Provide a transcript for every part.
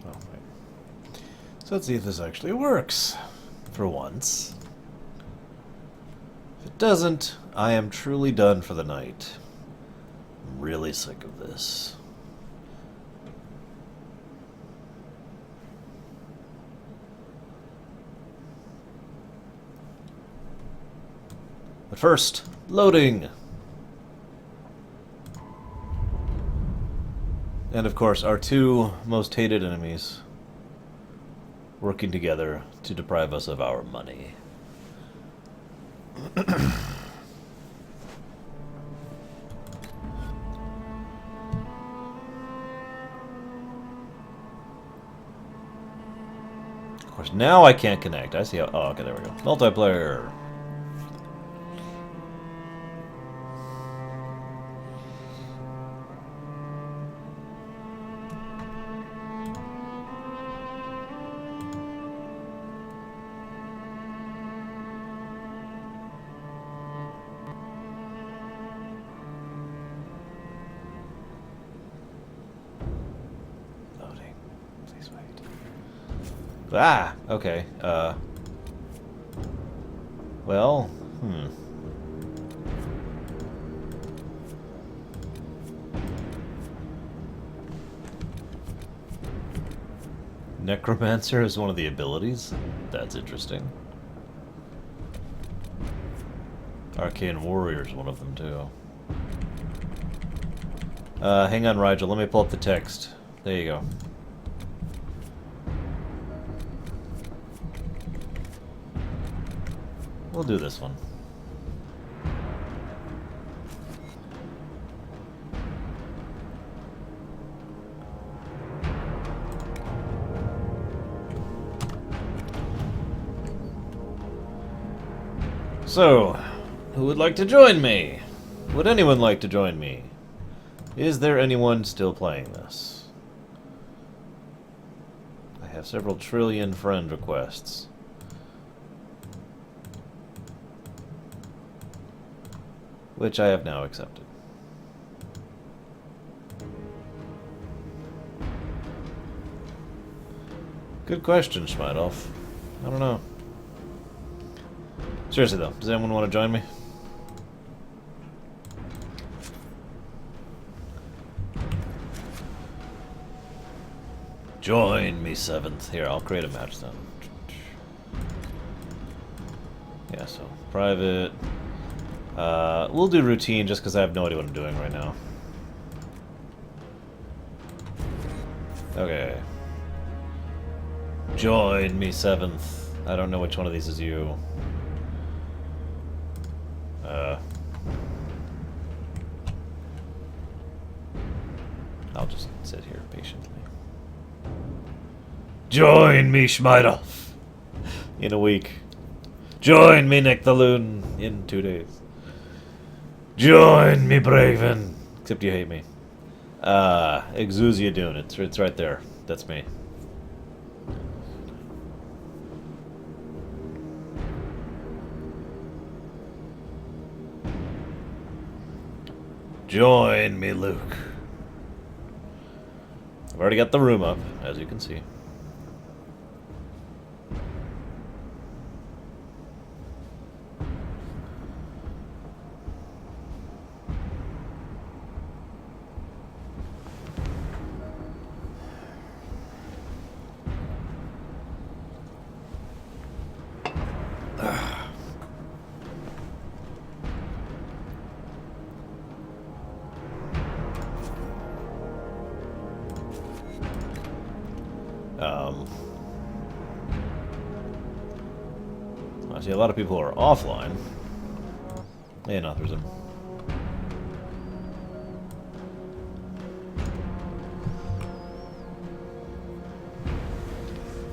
Oh, right. So let's see if this actually works. For once. If it doesn't, I am truly done for the night. I'm really sick of this. But first, loading! And of course, our two most hated enemies working together to deprive us of our money. Of course, now I can't connect. I see how... Oh, okay, there we go. Multiplayer! Ah, okay. Well, Necromancer is one of the abilities? That's interesting. Arcane Warrior is one of them, too. Hang on, Rigel. Let me pull up the text. There you go. We'll do this one. So, who would like to join me? Would anyone like to join me? Is there anyone still playing this? I have several trillion friend requests. Which I have now accepted. Good question, Schmeidolf. I don't know. Seriously though, does anyone want to join me? Join me, 7th. Here, I'll create a match then. Yeah, so private. We'll do routine just because I have no idea what I'm doing right now. Okay. Join me, 7th. I don't know which one of these is you. I'll just sit here patiently. Join me, Schmeidolf! In a week. Join me, Nick the Loon! In 2 days. Join me, Braven! Except you hate me. Exusia Dune. It's right there. That's me. Join me, Luke. I've already got the room up, as you can see. I see a lot of people are offline. Yeah, no, there's a...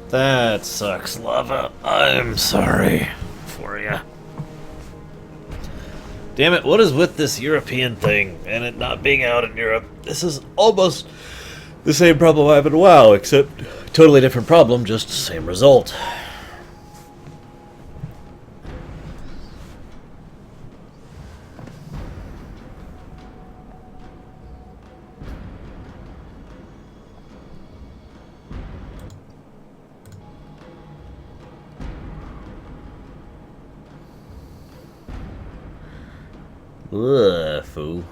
That sucks, Lava. I'm sorry for you. Damn it, what is with this European thing and it not being out in Europe? This is almost the same problem I have in WoW, except totally different problem, just same result. Ugh, foo.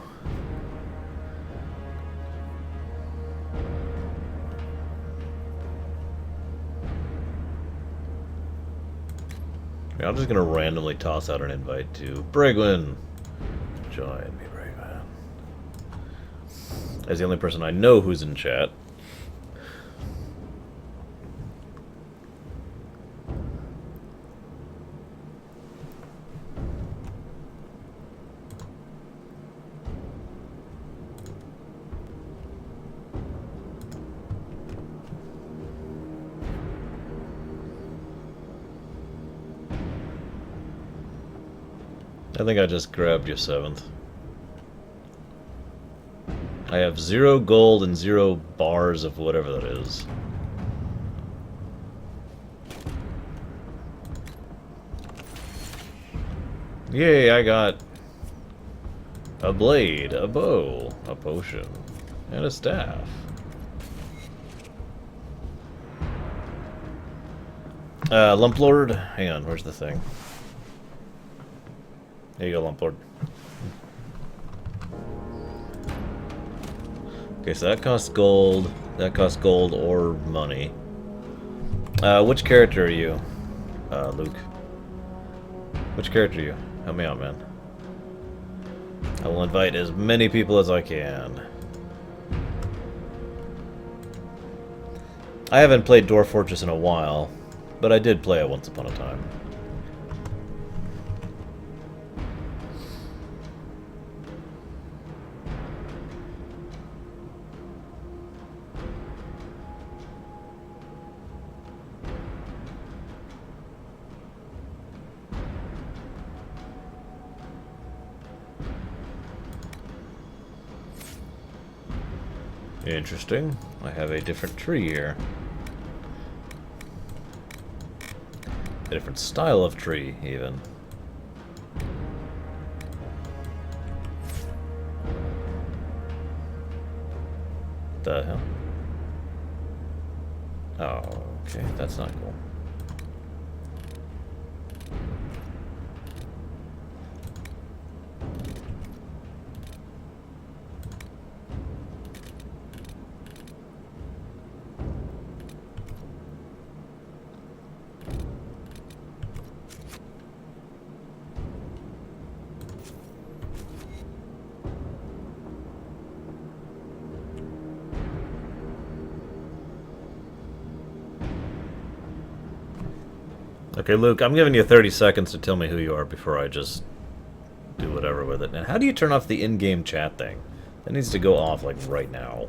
I'm just gonna randomly toss out an invite to Brigwin. Join me, Brigwin. As the only person I know who's in chat. I think I just grabbed your 7th. I have 0 gold and 0 bars of whatever that is. Yay, I got a blade, a bow, a potion, and a staff. Lumplord? Hang on, where's the thing? There you go, Lumplord. Okay, so that costs gold. That costs gold or money. Which character are you? Luke. Which character are you? Help me out, man. I will invite as many people as I can. I haven't played Dwarf Fortress in a while, but I did play it once upon a time. Interesting. I have a different tree here. A different style of tree, even. The hell? Oh, okay, that's not cool. Okay, Luke, I'm giving you 30 seconds to tell me who you are before I just do whatever with it. Now, how do you turn off the in-game chat thing? That needs to go off, like, right now.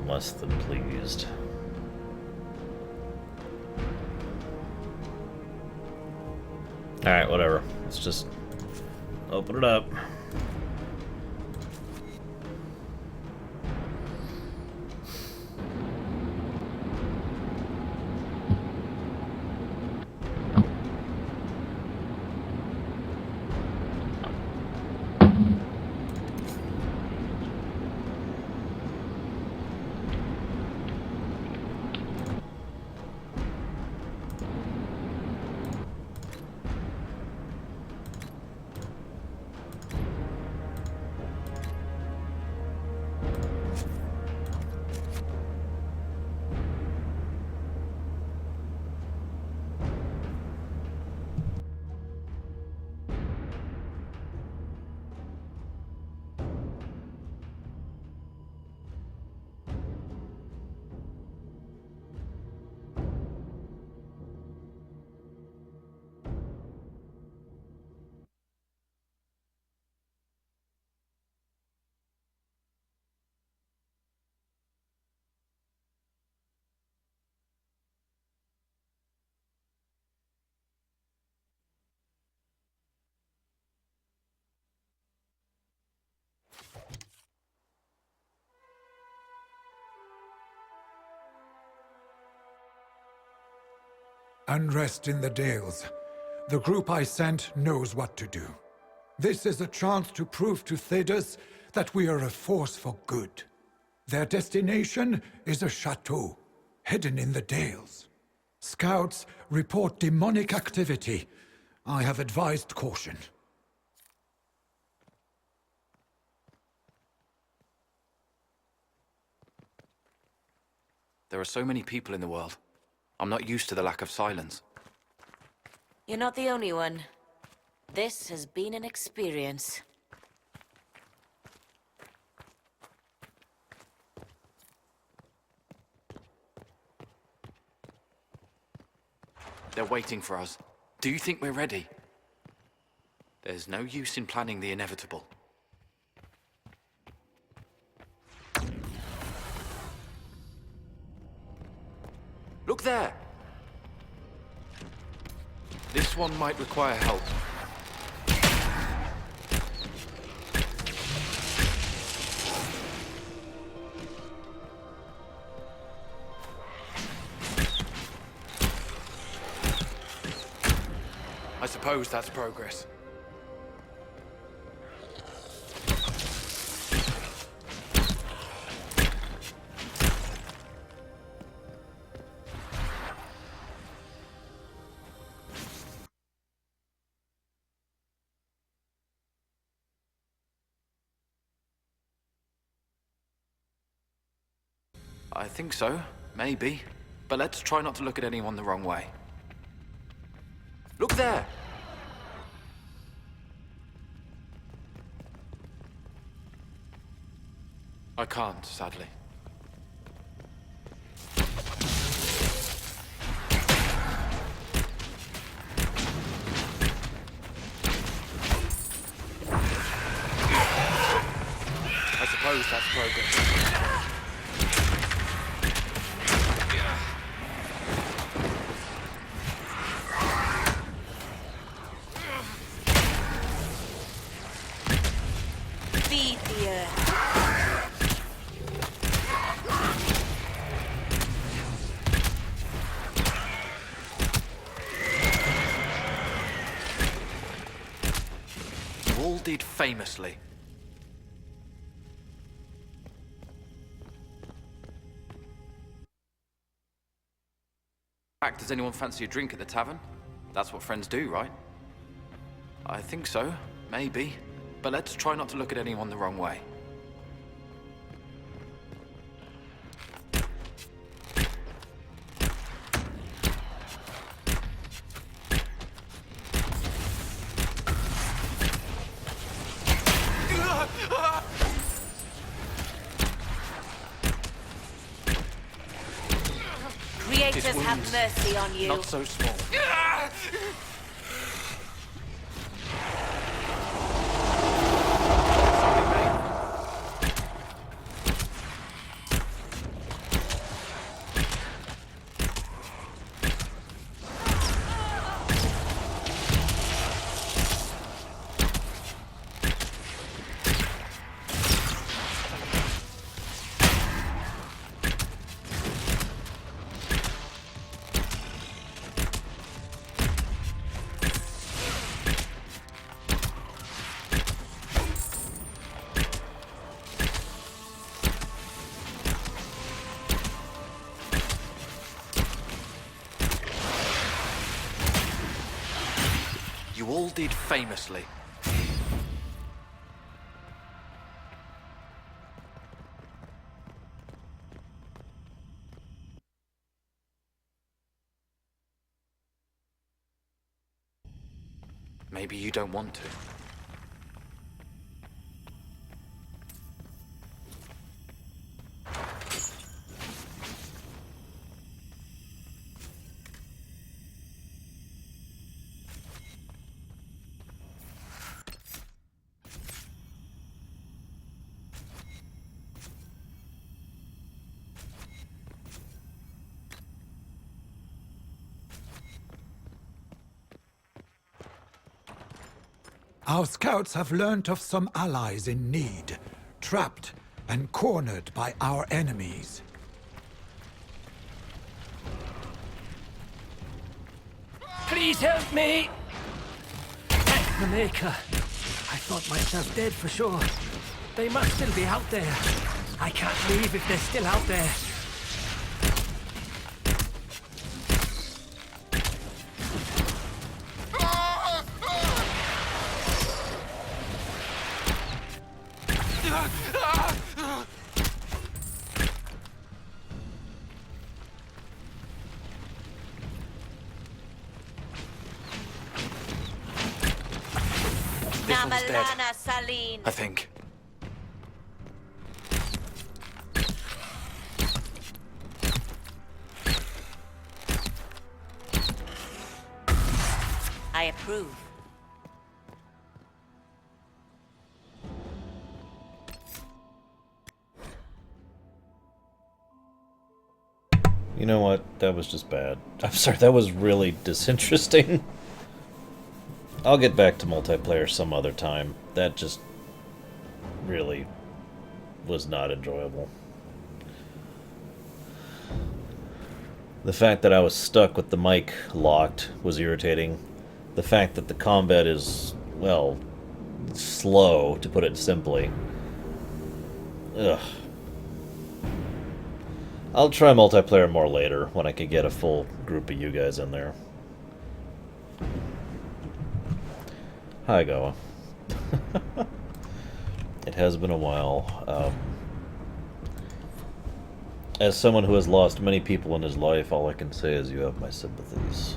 Less than pleased. Alright, whatever. Let's just open it up. Unrest in the Dales. The group I sent knows what to do. This is a chance to prove to Thedas that we are a force for good. Their destination is a chateau, hidden in the Dales. Scouts report demonic activity. I have advised caution. There are so many people in the world. I'm not used to the lack of silence. You're not the only one. This has been an experience. They're waiting for us. Do you think we're ready? There's no use in planning the inevitable. Look there! This one might require help. I suppose that's progress. I think so, maybe. But let's try not to look at anyone the wrong way. Look there! I can't, sadly. I suppose that's progress. Feed the earth. You all did famously. Does anyone fancy a drink at the tavern? That's what friends do, right? I think so, maybe. But let's try not to look at anyone the wrong way. Creators have mercy on you. Not so small. You all did famously. Maybe you don't want to. Our scouts have learnt of some allies in need, trapped and cornered by our enemies. Please help me! Thank the Maker. I thought myself dead for sure. They must still be out there. I can't leave if they're still out there. This one's dead, Namalana Saline. I think. I approve. You know what? That was just bad. I'm sorry, that was really disinteresting. I'll get back to multiplayer some other time. That just really was not enjoyable. The fact that I was stuck with the mic locked was irritating. The fact that the combat is, well, slow, to put it simply. Ugh. I'll try multiplayer more later, when I can get a full group of you guys in there. Hi, Gawa. It has been a while. As someone who has lost many people in his life, all I can say is you have my sympathies.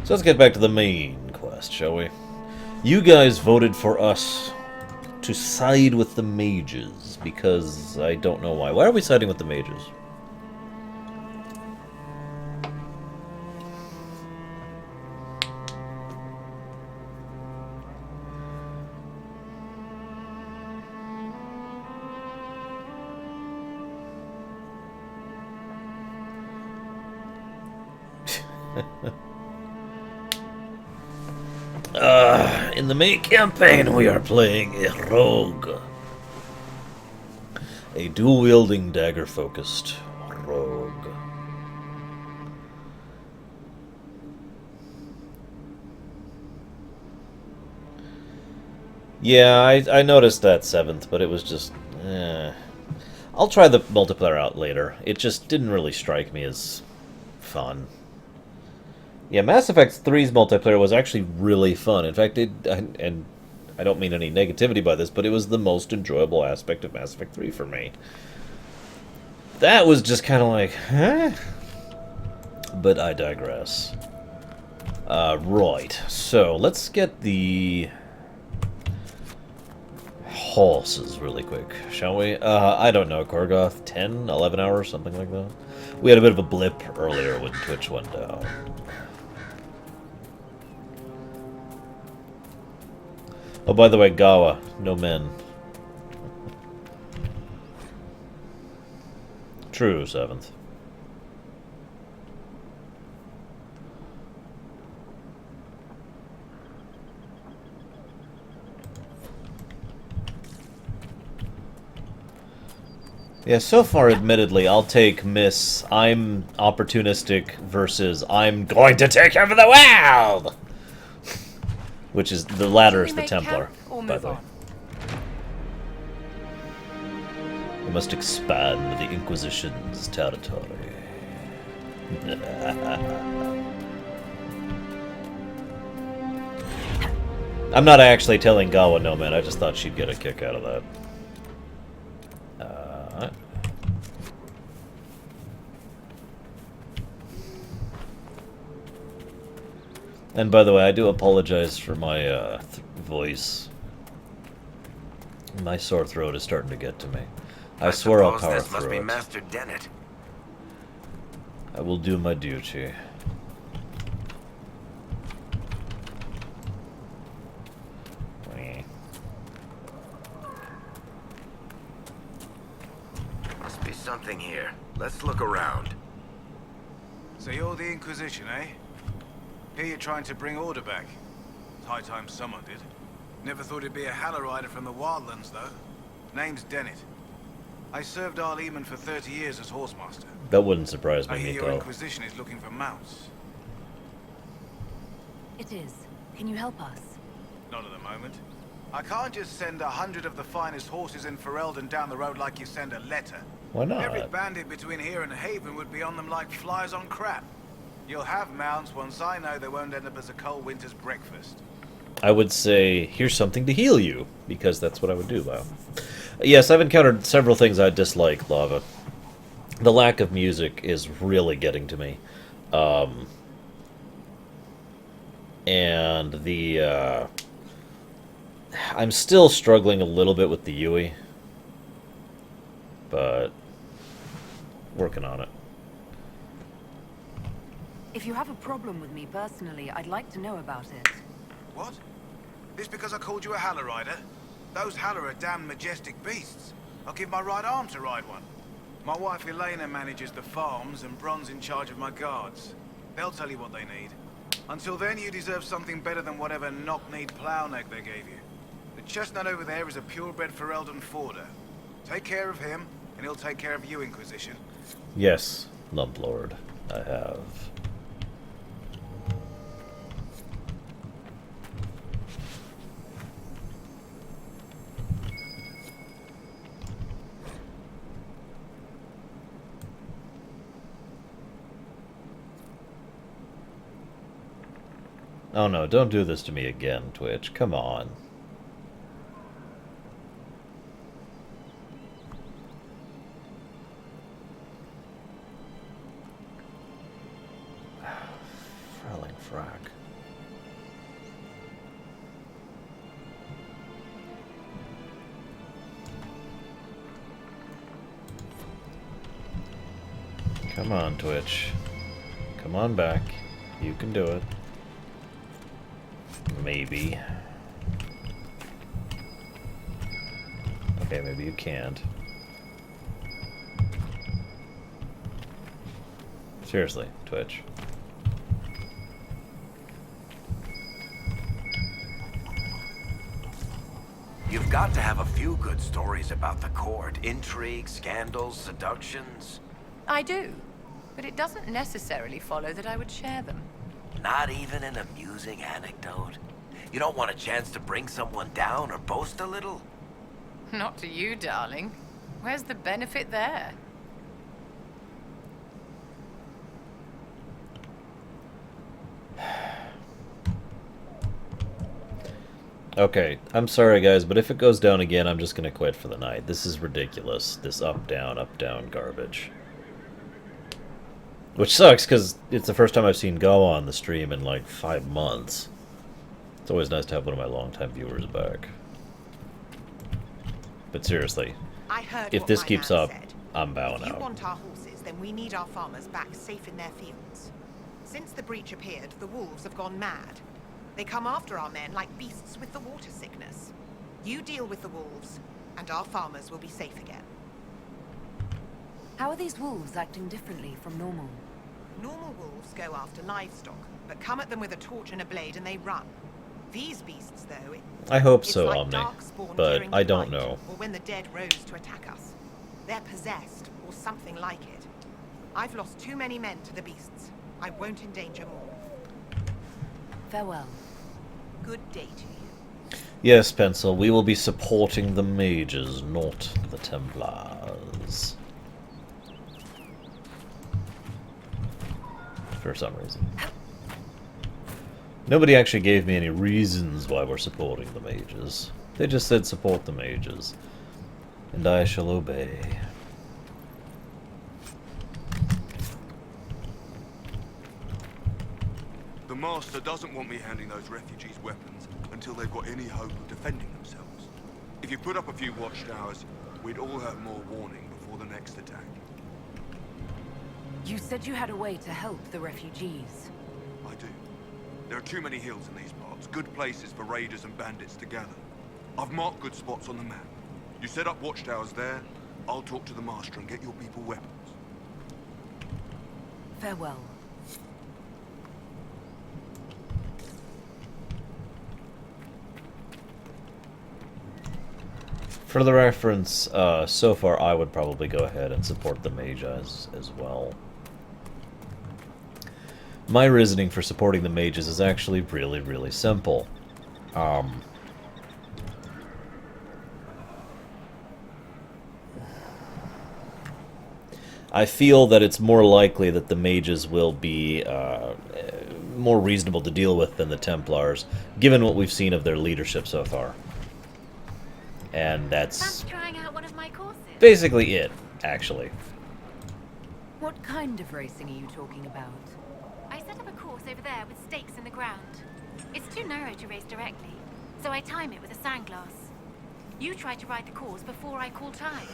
So let's get back to the main quest, shall we? You guys voted for us to side with the mages, because I don't know why. Why are we siding with the mages? In the main campaign, we are playing a rogue. A dual-wielding, dagger-focused rogue. Yeah, I noticed that 7th, but it was just... I'll try the multiplayer out later. It just didn't really strike me as fun. Yeah, Mass Effect 3's multiplayer was actually really fun. In fact, and I don't mean any negativity by this, but it was the most enjoyable aspect of Mass Effect 3 for me. That was just kind of like, huh? But I digress. Right, so let's get the horses really quick, shall we? I don't know, Korgoth, 10, 11 hours, something like that? We had a bit of a blip earlier when Twitch went down. Oh, by the way, Gawa, no men. True, 7th. Yeah, so far, admittedly, I'll take Miss I'm opportunistic versus I'm going to take over the world! Which is, the latter is the Templar, by the way. We must expand the Inquisition's territory. I'm not actually telling Gawa no, man. I just thought she'd get a kick out of that. And by the way, I do apologize for my voice. My sore throat is starting to get to me. I swear I'll power through must be it. Master Dennett. I will do my duty. Must be something here. Let's look around. So you're the Inquisition, eh? Here you're trying to bring order back. It's high time someone did. Never thought it'd be a Halla rider from the Wildlands, though. Name's Dennett. I served our Lehman for 30 years as horsemaster. That wouldn't surprise I me, hear your Miko. Inquisition is looking for mounts. It is. Can you help us? Not at the moment. I can't just send 100 of the finest horses in Ferelden down the road like you send a letter. Why not? Every bandit between here and Haven would be on them like flies on crap. You'll have mounts once I know they won't end up as a cold winter's breakfast. I would say, here's something to heal you, because that's what I would do, Wow. Yes, I've encountered several things I dislike, Lava. The lack of music is really getting to me. And the, I'm still struggling a little bit with the Yui. But working on it. If you have a problem with me personally, I'd like to know about it. What? This because I called you a Haller rider? Those Haller are damn majestic beasts. I'll give my right arm to ride one. My wife Elena manages the farms and Bron's in charge of my guards. They'll tell you what they need. Until then, you deserve something better than whatever knock-kneed plow-neck they gave you. The chestnut over there is a purebred Ferelden Forder. Take care of him, and he'll take care of you, Inquisition. Yes, Lumplord, I have. Oh no, don't do this to me again, Twitch. Come on. Frowling frack. Come on, Twitch. Come on back. You can do it. Maybe. Okay, maybe you can't. Seriously, Twitch. You've got to have a few good stories about the court. Intrigues, scandals, seductions. I do, but it doesn't necessarily follow that I would share them. Not even an amusing anecdote. You don't want a chance to bring someone down or boast a little? Not to you, darling. Where's the benefit there? Okay, I'm sorry guys, but if it goes down again, I'm just gonna quit for the night. This is ridiculous. This up, down garbage. Which sucks, because it's the first time I've seen Go on the stream in like 5 months. It's always nice to have one of my longtime viewers back. But seriously, I heard if what this my keeps man up, said. I'm bowing If you out. want our horses, then we need our farmers back safe in their fields. Since the breach appeared, the wolves have gone mad. They come after our men like beasts with the water sickness. You deal with the wolves, and our farmers will be safe again. How are these wolves acting differently from normal? Normal wolves go after livestock, but come at them with a torch and a blade and they run. These beasts, though, I hope it's so, like Omni, darkspawn but during the I don't night, know. or when the dead rose to attack us. They're possessed, or something like it. I've lost too many men to the beasts. I won't endanger more. Farewell. Good day to you. Yes, Pencil, we will be supporting the mages, not the Templars. For some reason. Nobody actually gave me any reasons why we're supporting the mages. They just said support the mages. And I shall obey. The Master doesn't want me handing those refugees weapons until they've got any hope of defending themselves. If you put up a few watchtowers, we'd all have more warning before the next attack. You said you had a way to help the refugees. I do. There are too many hills in these parts, good places for raiders and bandits to gather. I've marked good spots on the map. You set up watchtowers there, I'll talk to the Master and get your people weapons. Farewell. For the reference, so far I would probably go ahead and support the mage as well. My reasoning for supporting the mages is actually really, really simple. I feel that it's more likely that the mages will be more reasonable to deal with than the Templars, given what we've seen of their leadership so far. And that's trying out one of my courses. basically it, actually. What kind of racing are you talking about? I set up a course over there with stakes in the ground. It's too narrow to race directly, so I time it with a sandglass. You try to ride the course before I call time.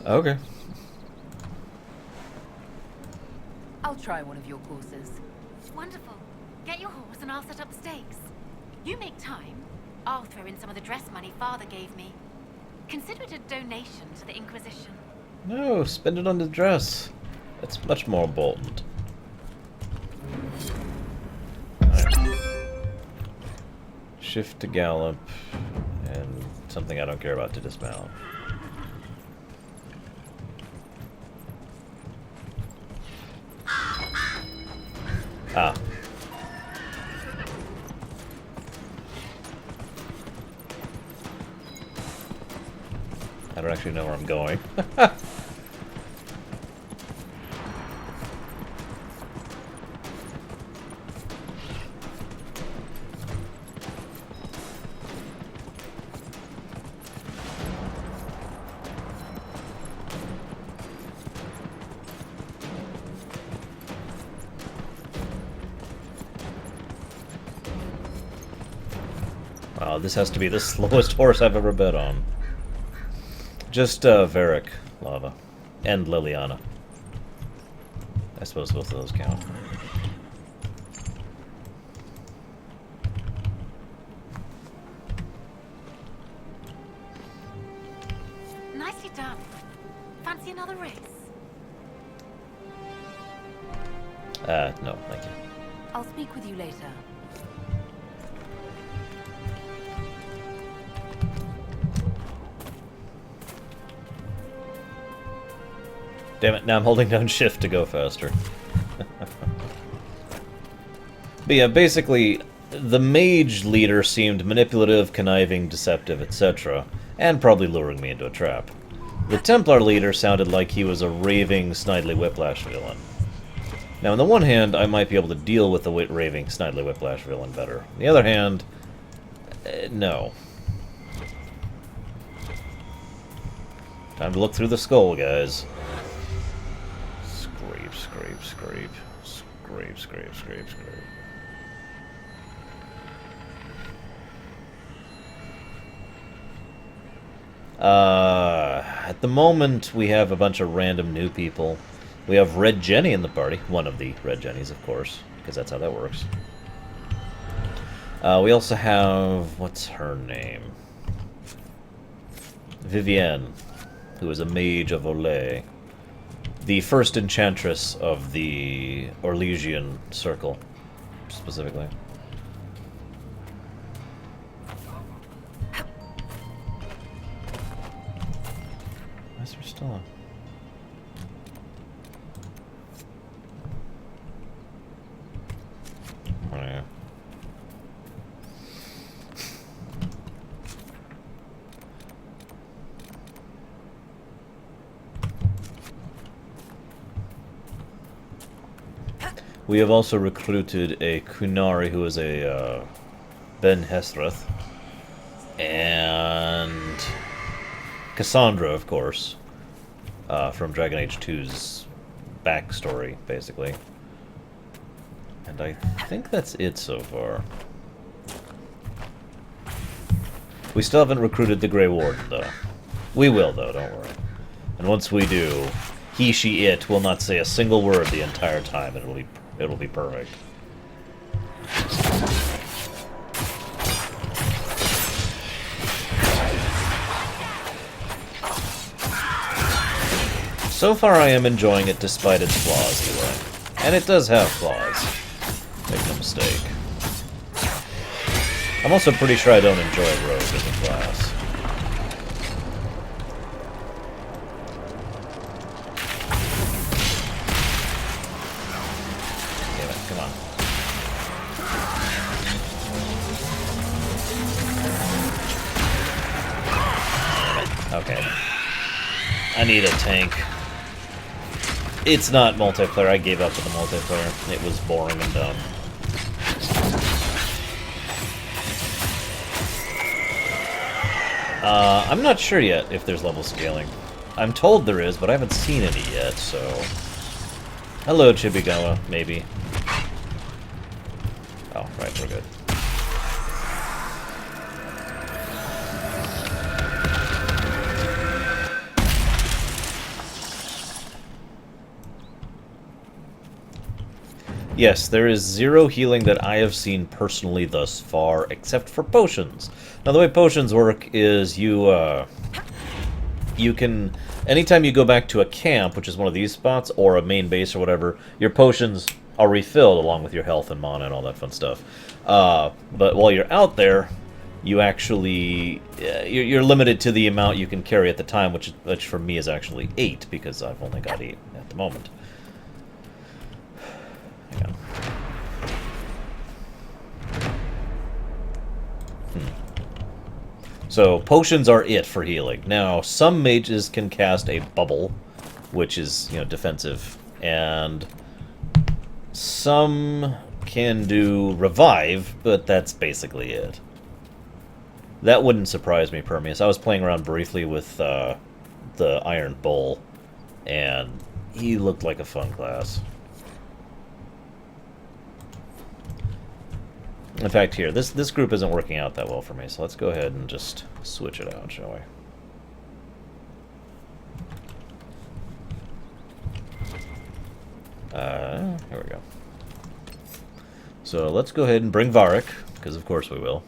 Okay. I'll try one of your courses. Wonderful. Get your horse and I'll set up the stakes. You make time, I'll throw in some of the dress money Father gave me. Consider it a donation to the Inquisition. No, spend it on the dress. That's much more important. Right. Shift to gallop, and something I don't care about to dismount. Ah. I don't actually know where I'm going. Wow, this has to be the slowest horse I've ever bet on. Just Varric, Lava, and Liliana. I suppose both of those count. Nicely done. Fancy another race? No, thank you. I'll speak with you later. Damn it, now I'm holding down shift to go faster. But yeah, basically, the mage leader seemed manipulative, conniving, deceptive, etc., and probably luring me into a trap. The Templar leader sounded like he was a raving, snidely whiplash villain. Now, on the one hand, I might be able to deal with the raving, snidely whiplash villain better. On the other hand, no. Time to look through the skull, guys. Scrape, scrape, scrape. Scrape, scrape, scrape, scrape. At the moment, we have a bunch of random new people. We have Red Jenny in the party. One of the Red Jennies, of course, because that's how that works. We also have... what's her name? Vivienne, who is a mage of Olay. The first enchantress of the Orlesian Circle, specifically. Why's there still a... oh, yeah. We have also recruited a Kunari who is a Ben Hesrith, and Cassandra, of course, from Dragon Age 2's backstory, basically. And I think that's it so far. We still haven't recruited the Grey Warden, though. We will, though, don't worry. And once we do, he, she, it will not say a single word the entire time, and it'll be perfect. So far I am enjoying it despite its flaws, anyway. And it does have flaws. Make no mistake. I'm also pretty sure I don't enjoy Rogue as a class. I need a tank. It's not multiplayer. I gave up on the multiplayer. It was boring and dumb. I'm not sure yet if there's level scaling. I'm told there is, but I haven't seen any yet, so... Hello, Chibigawa, maybe. Oh, right, we're good. Yes, there is 0 healing that I have seen personally thus far, except for potions. Now, the way potions work is you can... Anytime you go back to a camp, which is one of these spots, or a main base or whatever, your potions are refilled along with your health and mana and all that fun stuff. But while you're out there, you actually... you're limited to the amount you can carry at the time, which for me is actually 8, because I've only got 8 at the moment. Hang on. So, potions are it for healing. Now, some mages can cast a bubble, which is, you know, defensive, and some can do revive, but that's basically it. That wouldn't surprise me, Permeus. I was playing around briefly with the Iron Bull, and he looked like a fun class. In fact, here, this group isn't working out that well for me, so let's go ahead and just switch it out, shall we? Here we go. So let's go ahead and bring Varric, because of course we will.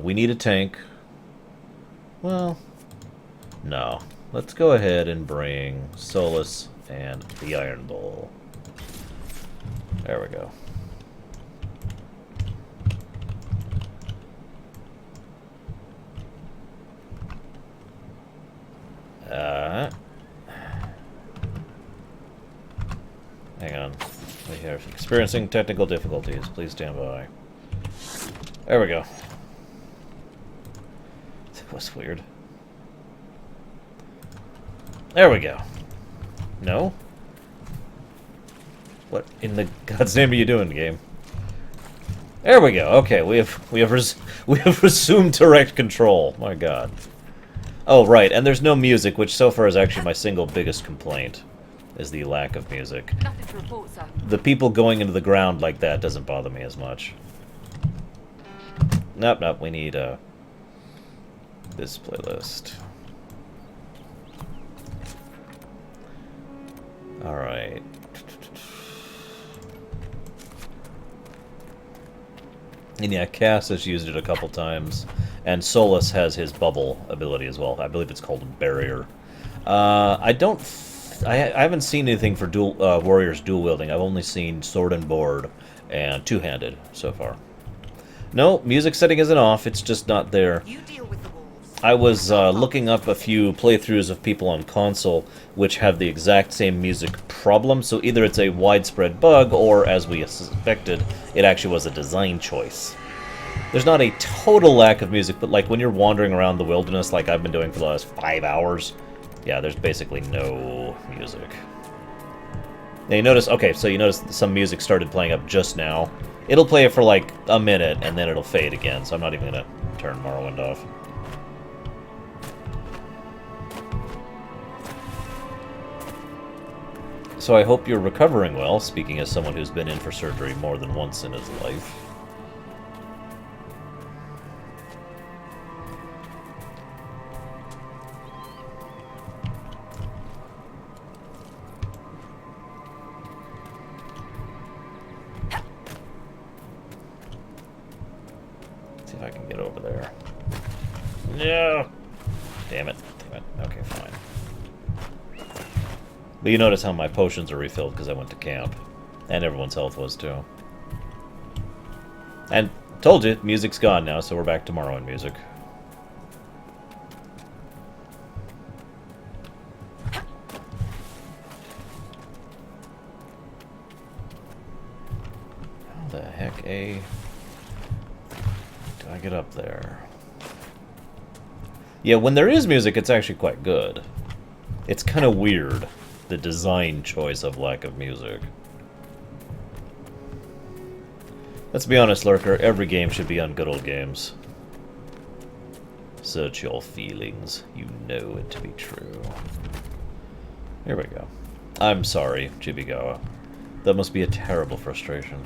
We need a tank. Well, no. Let's go ahead and bring Solus and the Iron Bull. There we go. Hang on. We are experiencing technical difficulties. Please stand by. There we go. That was weird. There we go. No? What in the God's name are you doing, game? There we go. Okay, we have resumed direct control. My God. Oh, right, and there's no music, which so far is actually my single biggest complaint, is the lack of music. Nothing to report, sir. The people going into the ground like that doesn't bother me as much. Nope, we need, this playlist. Alright. And yeah, Cass has used it a couple times. And Solus has his bubble ability as well. I believe it's called Barrier. I haven't seen anything for warriors dual wielding. I've only seen sword and board and two-handed so far. No, music setting isn't off. It's just not there. You deal with the wolves. I was looking up a few playthroughs of people on console which have the exact same music problem. So either it's a widespread bug, or as we suspected, it actually was a design choice. There's not a total lack of music, but like when you're wandering around the wilderness like I've been doing for the last 5 hours, yeah, there's basically no music. Now you notice, okay, so you notice some music started playing up just now. It'll play it for like a minute, and then it'll fade again, so I'm not even going to turn Morrowind off. So I hope you're recovering well, speaking as someone who's been in for surgery more than once in his life. See if I can get over there. No! Damn it. Okay, fine. But you notice how my potions are refilled because I went to camp. And everyone's health was too. And told you, music's gone now, so we're back to Morrowind music. How the heck do I get up there? Yeah, when there is music, it's actually quite good. It's kind of weird, the design choice of lack of music. Let's be honest, Lurker, every game should be on Good Old Games. Search your feelings. You know it to be true. Here we go. I'm sorry, Chibigawa. That must be a terrible frustration.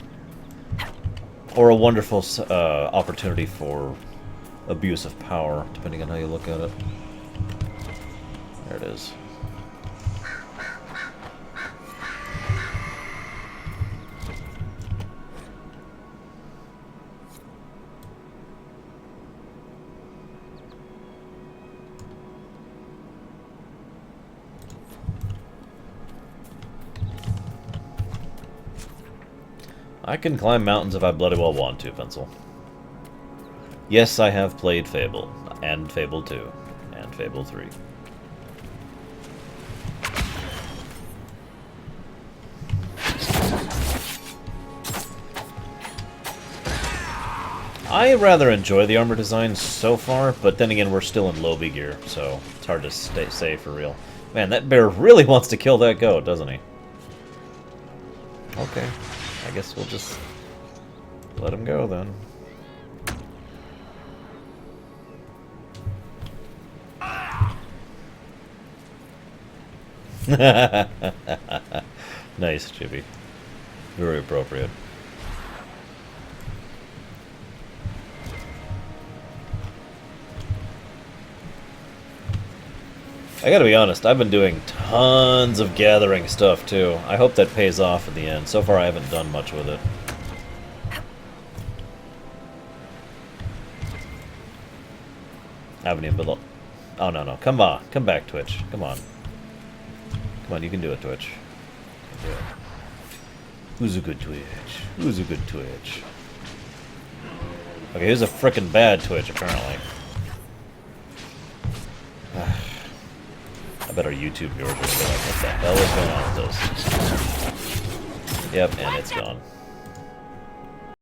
Or a wonderful opportunity for abuse of power, depending on how you look at it. There it is. I can climb mountains if I bloody well want to, Pencil. Yes, I have played Fable, and Fable 2, and Fable 3. I rather enjoy the armor design so far, but then again, we're still in Lobby gear, so it's hard to say for real. Man, that bear really wants to kill that goat, doesn't he? Okay. I guess we'll just let him go then. Nice, Chibi. Very appropriate. I gotta be honest, I've been doing tons of gathering stuff too. I hope that pays off in the end. So far I haven't done much with it. I haven't even been... Oh, no. Come on. Come back, Twitch. Come on. Come on, you can do it, Twitch. You can do it. Who's a good Twitch? Who's a good Twitch? Okay, who's a frickin' bad Twitch, apparently. I bet our YouTube viewers are gonna be like, what the hell is going on with this? Yep, and it's gone.